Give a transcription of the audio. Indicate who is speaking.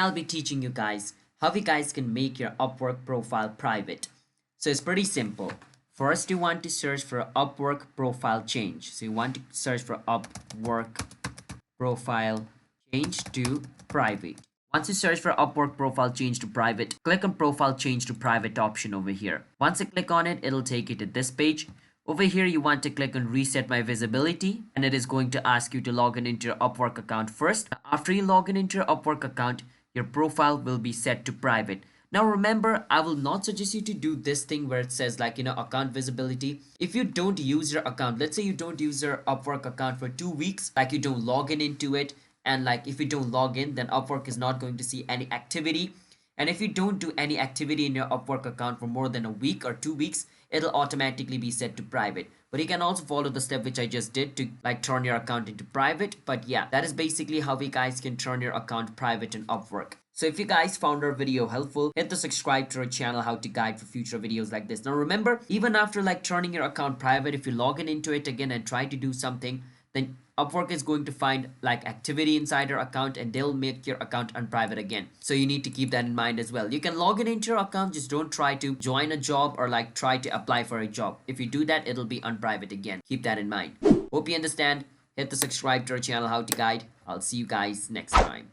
Speaker 1: I'll be teaching you guys how you guys can make your Upwork profile private. So it's pretty simple. First, you want to search for Upwork profile change. So you want to search for Upwork profile change to private. Once you search for Upwork profile change to private, click on profile change to private option over here. Once you click on it, it'll take you to this page. Over here, you want to click on reset my visibility, and it is going to ask you to log in into your Upwork account first. After you log in into your Upwork account, your profile will be set to private. Now remember, I will not suggest you to do this thing where it says like, account visibility. If you don't use your account, let's say you don't use your Upwork account for 2 weeks, like you don't log in into it, and like if you don't log in, then Upwork is not going to see any activity. And if you don't do any activity in your Upwork account for more than a week or 2 weeks, it'll automatically be set to private. But you can also follow the step which I just did to like turn your account into private. But yeah, that is basically how you guys can turn your account private in Upwork. So if you guys found our video helpful, hit the subscribe to our channel how to guide for future videos like this. Now remember, even after like turning your account private, if you log in into it again and try to do something, then Upwork is going to find like activity inside your account and they'll make your account unprivate again. So you need to keep that in mind as well. You can log in into your account, just don't try to join a job or like try to apply for a job. If you do that, it'll be unprivate again. Keep that in mind. Hope you understand. Hit the subscribe to our channel how to guide. I'll see you guys next time.